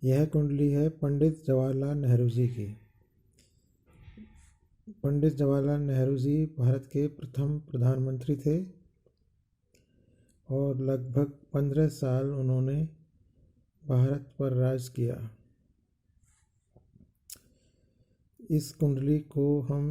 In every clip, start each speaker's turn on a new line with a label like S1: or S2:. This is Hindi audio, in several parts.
S1: यह कुंडली है पंडित जवाहरलाल नेहरू जी की। पंडित जवाहरलाल नेहरू जी भारत के प्रथम प्रधानमंत्री थे और लगभग 15 साल उन्होंने भारत पर राज किया। इस कुंडली को हम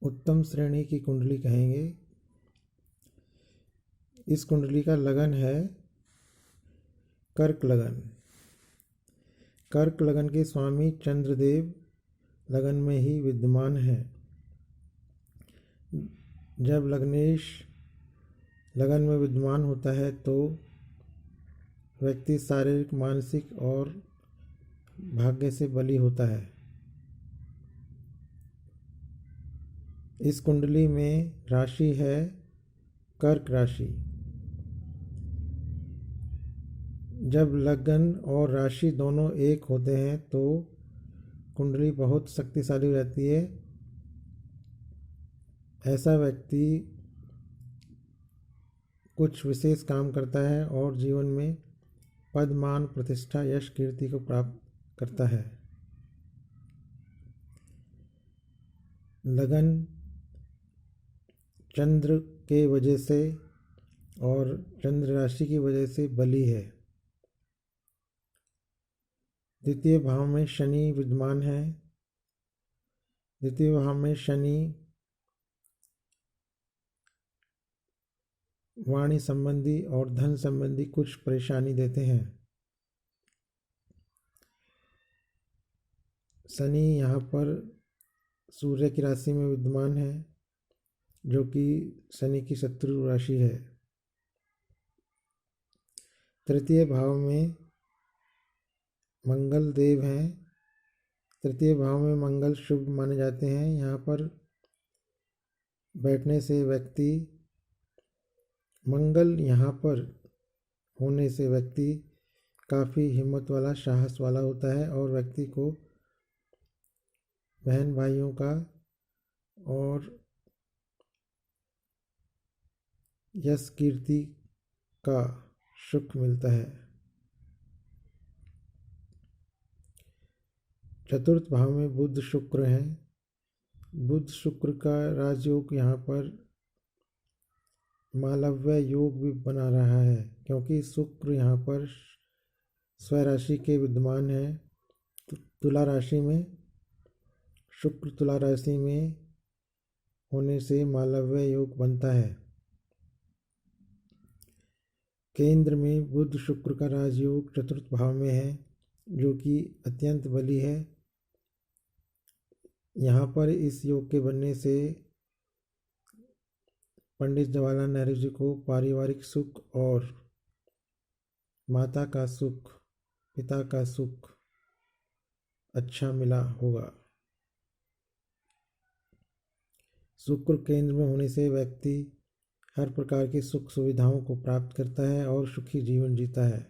S1: उत्तम श्रेणी की कुंडली कहेंगे। इस कुंडली का लगन है कर्क लगन। कर्क लगन के स्वामी चंद्रदेव लगन में ही विद्यमान है। जब लग्नेश लगन में विद्यमान होता है तो व्यक्ति शारीरिक, मानसिक और भाग्य से बली होता है। इस कुंडली में राशि है कर्क राशि। जब लगन और राशि दोनों एक होते हैं तो कुंडली बहुत शक्तिशाली रहती है। ऐसा व्यक्ति कुछ विशेष काम करता है और जीवन में पद, मान, प्रतिष्ठा, यश, कीर्ति को प्राप्त करता है। लगन चंद्र के वजह से और चंद्र राशि की वजह से बली है। द्वितीय भाव में शनि विद्यमान है। द्वितीय भाव में शनि वाणी संबंधी और धन संबंधी कुछ परेशानी देते हैं। शनि यहाँ पर सूर्य की राशि में विद्यमान है, जो कि शनि की शत्रु राशि है। तृतीय भाव में मंगल देव हैं। तृतीय भाव में मंगल शुभ माने जाते हैं। यहाँ पर बैठने से व्यक्ति, मंगल यहाँ पर होने से व्यक्ति काफ़ी हिम्मत वाला, साहस वाला होता है और व्यक्ति को बहन भाइयों का और यश कीर्ति का सुख मिलता है। चतुर्थ भाव में बुध शुक्र हैं। बुध शुक्र का राजयोग यहाँ पर मालव्य योग भी बना रहा है, क्योंकि शुक्र यहाँ पर स्वराशि के विद्यमान है। तुला राशि में शुक्र तुला राशि में होने से मालव्य योग बनता है। केंद्र में बुध शुक्र का राजयोग चतुर्थ भाव में है, जो कि अत्यंत बली है। यहाँ पर इस योग के बनने से पंडित जवाहरलाल नेहरू जी को पारिवारिक सुख और माता का सुख, पिता का सुख अच्छा मिला होगा। शुक्र केंद्र में होने से व्यक्ति हर प्रकार की सुख सुविधाओं को प्राप्त करता है और सुखी जीवन जीता है।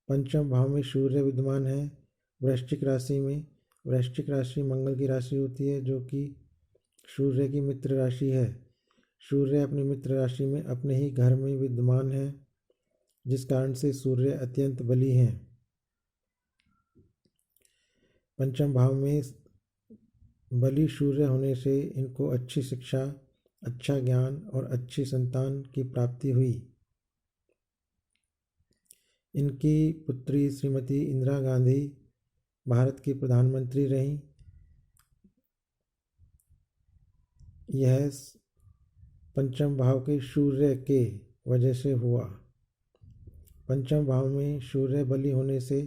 S1: पंचम भाव में सूर्य विद्यमान है वृश्चिक राशि में। वृश्चिक राशि मंगल की राशि होती है, जो कि सूर्य की मित्र राशि है। सूर्य अपनी मित्र राशि में अपने ही घर में विद्यमान है, जिस कारण से सूर्य अत्यंत बली हैं। पंचम भाव में बली सूर्य होने से इनको अच्छी शिक्षा, अच्छा ज्ञान और अच्छी संतान की प्राप्ति हुई। इनकी पुत्री श्रीमती इंदिरा गांधी भारत की प्रधानमंत्री रहीं। यह पंचम भाव के सूर्य के वजह से हुआ। पंचम भाव में सूर्य बली होने से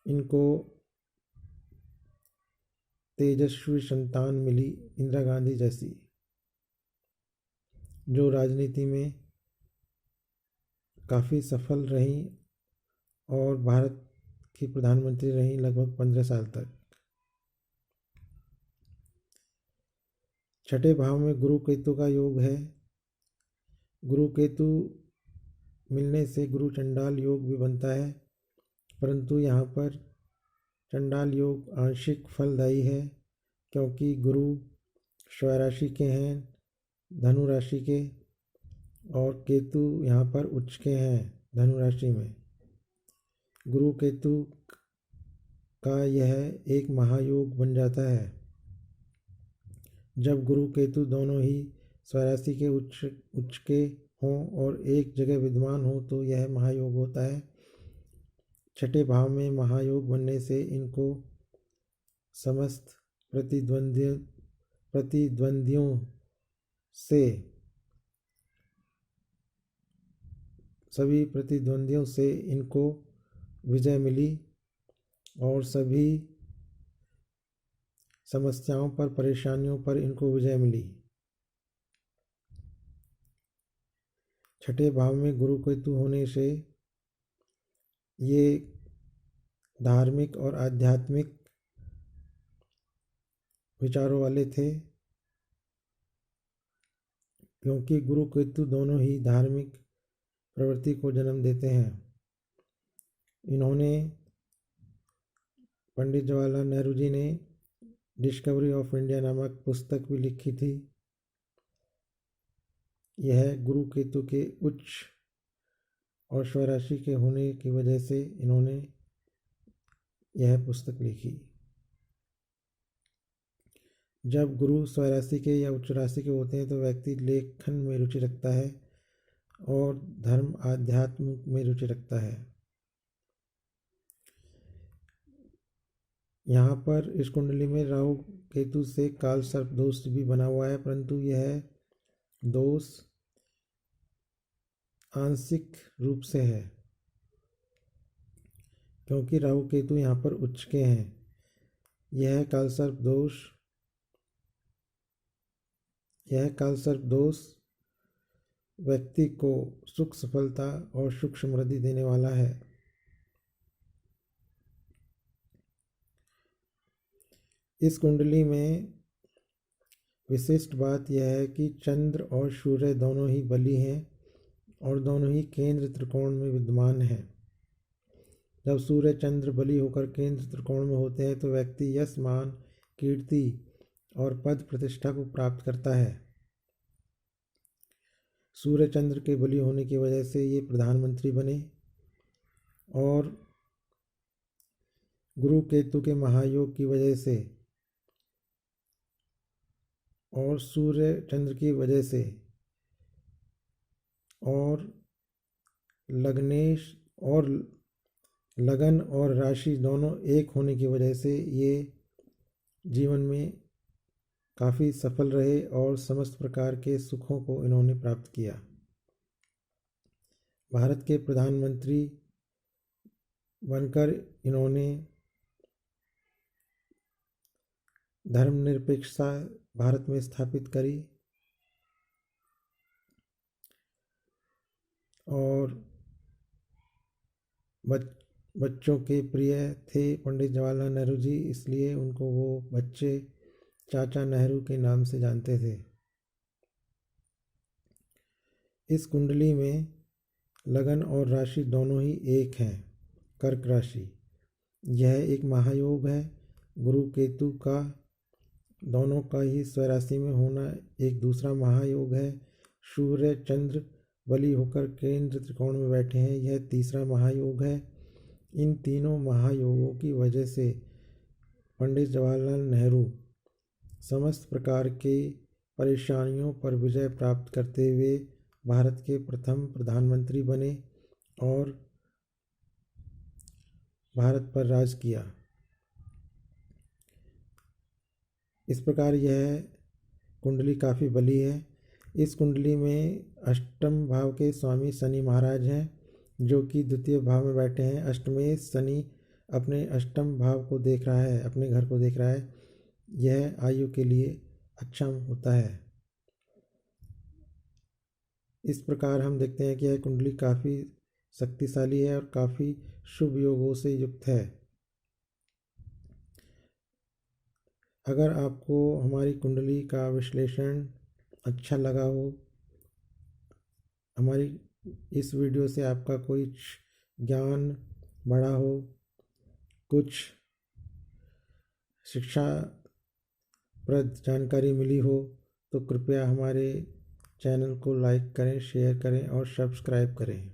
S1: इनको तेजस्वी संतान मिली, इंदिरा गांधी जैसी, जो राजनीति में काफ़ी सफल रहीं और भारत की प्रधानमंत्री रहीं लगभग 15 साल तक। छठे भाव में गुरु केतु का योग है। गुरु केतु मिलने से गुरु चंडाल योग भी बनता है, परंतु यहाँ पर चंडाल योग आंशिक फलदायी है, क्योंकि गुरु स्वराशि के हैं, धनु राशि के, और केतु यहाँ पर उच्च के हैं धनु राशि में। गुरु केतु का यह एक महायोग बन जाता है। जब गुरु केतु दोनों ही स्वराशि के उच्च के हों और एक जगह विद्यमान हो तो यह महायोग होता है। छठे भाव में महायोग बनने से इनको समस्त प्रतिद्वंदियों से सभी प्रतिद्वंदियों से इनको विजय मिली और सभी समस्याओं पर परेशानियों पर इनको विजय मिली। छठे भाव में गुरु केतु होने से ये धार्मिक और आध्यात्मिक विचारों वाले थे, क्योंकि गुरु केतु दोनों ही धार्मिक प्रवृत्ति को जन्म देते हैं। इन्होंने पंडित जवाहरलाल नेहरू जी ने डिस्कवरी ऑफ इंडिया नामक पुस्तक भी लिखी थी। यह गुरु केतु के उच्च और स्वराशि के होने की वजह से इन्होंने यह पुस्तक लिखी। जब गुरु स्वराशि के या उच्च राशि के होते हैं तो व्यक्ति लेखन में रुचि रखता है और धर्म आध्यात्म में रुचि रखता है। यहाँ पर इस कुंडली में राहु केतु से काल सर्प दोष भी बना हुआ है, परंतु यह दोष आंशिक रूप से है, क्योंकि राहु केतु यहाँ पर उच्च के हैं। यह काल सर्प दोष व्यक्ति को सुख सफलता और सुख समृद्धि देने वाला है। इस कुंडली में विशिष्ट बात यह है कि चंद्र और सूर्य दोनों ही बली हैं और दोनों ही केंद्र त्रिकोण में विद्यमान हैं। जब सूर्य चंद्र बली होकर केंद्र त्रिकोण में होते हैं तो व्यक्ति यश मान कीर्ति और पद प्रतिष्ठा को प्राप्त करता है। सूर्य चंद्र के बली होने की वजह से ये प्रधानमंत्री बने और गुरु केतु के महायोग की वजह से और सूर्य चंद्र की वजह से और लगन और राशि दोनों एक होने की वजह से ये जीवन में काफ़ी सफल रहे और समस्त प्रकार के सुखों को इन्होंने प्राप्त किया। भारत के प्रधानमंत्री बनकर इन्होंने धर्मनिरपेक्षता भारत में स्थापित करी और बच्चों के प्रिय थे पंडित जवाहरलाल नेहरू जी, इसलिए उनको वो बच्चे चाचा नेहरू के नाम से जानते थे। इस कुंडली में लगन और राशि दोनों ही एक हैं। कर्क राशि, यह एक महायोग है। गुरु केतु का दोनों का ही स्वराशि में होना एक दूसरा महायोग है। सूर्य चंद्र बली होकर केंद्र त्रिकोण में बैठे हैं, यह तीसरा महायोग है। इन तीनों महायोगों की वजह से पंडित जवाहरलाल नेहरू समस्त प्रकार के परेशानियों पर विजय प्राप्त करते हुए भारत के प्रथम प्रधानमंत्री बने और भारत पर राज किया। इस प्रकार यह कुंडली काफ़ी बली है। इस कुंडली में अष्टम भाव के स्वामी शनि महाराज हैं, जो कि द्वितीय भाव में बैठे हैं। अष्टमेश शनि अपने अष्टम भाव को देख रहा है, अपने घर को देख रहा है। यह आयु के लिए अच्छा होता है। इस प्रकार हम देखते हैं कि यह कुंडली काफ़ी शक्तिशाली है और काफ़ी शुभ योगों से युक्त है। अगर आपको हमारी कुंडली का विश्लेषण अच्छा लगा हो, हमारी इस वीडियो से आपका कोई ज्ञान बढ़ा हो, कुछ शिक्षाप्रद जानकारी मिली हो, तो कृपया हमारे चैनल को लाइक करें, शेयर करें और सब्सक्राइब करें।